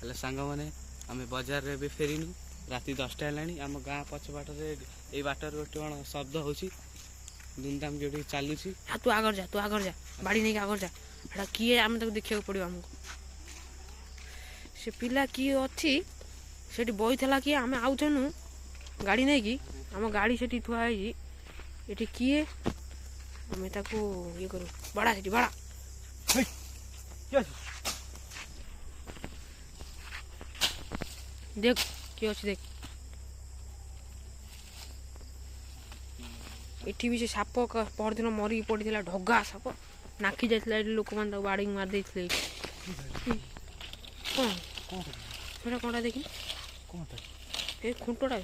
हेले सांग मैंने आम बजार रे भी फेरिनु राति 10टा है आम गाँ पछपाटे ये बाटर गोटे कौन शब्द हो धूमधाम जो चलुची तू आगर जा बाड़ी नहीं आगर जा एटा किए आम तक देखा पड़ो आमको से पिला किए अच्छी से बहीला किए आम आउनु गाड़ी नहीं कि आम गाड़ी से थुआई ये किए आम ये करूँ बड़ा से बड़ा देख किए अच्छी देख एठी भी से साप परदिन मरिक पड़ा ढगा साप नाकी जाता लोक मैंने बाड़ी मारदे कौन कौन देखी खुंटटा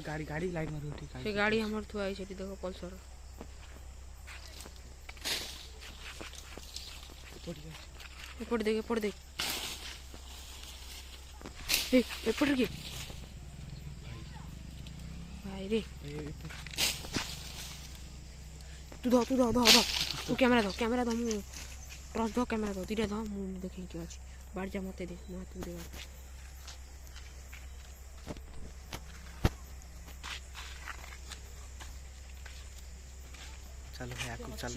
गाड़ी गाड़ी लाइट मार से गाड़ी हमार थुआई से देखो पल्सर एपट देख एपट के भाई रे तू तू कैमरा दो मु टॉर्च दो कैमरा दो तीटा दो मु देखी के अछि बाड़ जा मते दे मु तू दे चलो भाई आकु चल भाई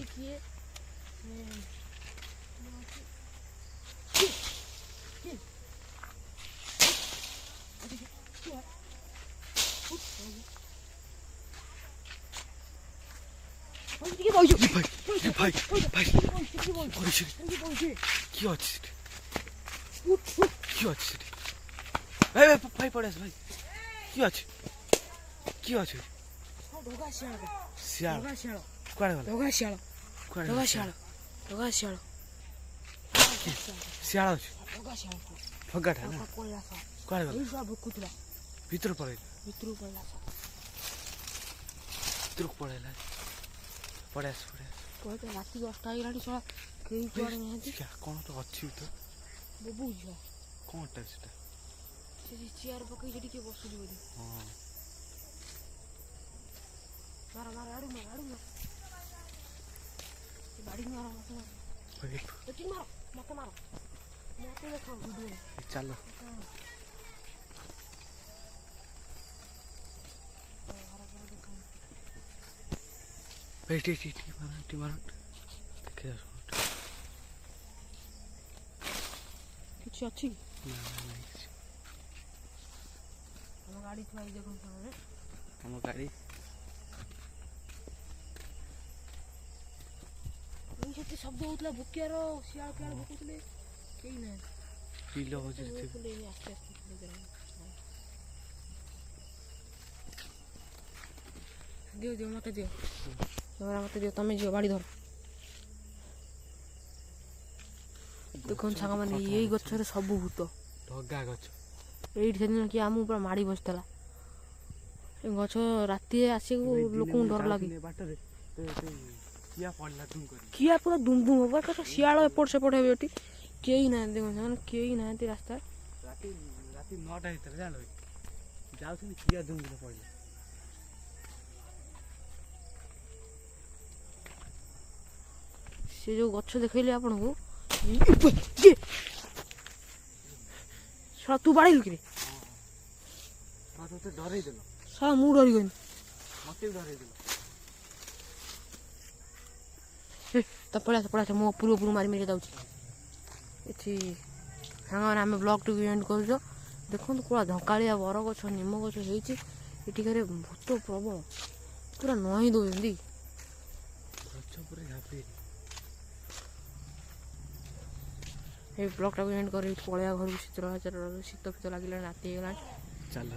पड़े भाई भीतर पड़ेला पड़े राति 10टा हो छड़ा कई कुआड़े नहीं कौन तो अच्छी तो बबू झा कौन टा सेटा से चेयर पकई जेडी के बसुली बोली हां मार आड़ू मार बाड़ी मार मत देखो वीडियो चलो मार देखे किछ अछि हम गाड़ी थुआई देखो सामने हम गाड़ी ये शब्द होतला भुकियार सियाल काल भुकुतले केई ना पीलो हो जते आस्ते दियो मत दियो मत दियो तमें जो बाड़ी धर देखो सांग मैंने यही गचर सब भूत ढगा गच ये कि आम पूरा माड़ी बसला गच राति आस लोक डर लगे किया पूरा दुम हम कह शियाल एपट सेपट हे कई ना देखो कई ना रास्ता राति 9टा भीतर जान जाऊँ किया दुम पड़े से जो गछ देखली आपन को तू बाड़ेलु कि डर सा मु डरी गई मत डर पड़ा मो पूर्व मारी मेरे जाऊँ सांग मैंने आम ब्लॉग टू एंड कर देखो पूरा धकालिया बर गछ निम गछ होटिकार भूत प्रबल पूरा नई दौरान ये ब्लॉग टाक एंड कर पलैया घर शीत शीत फित लगे राति चल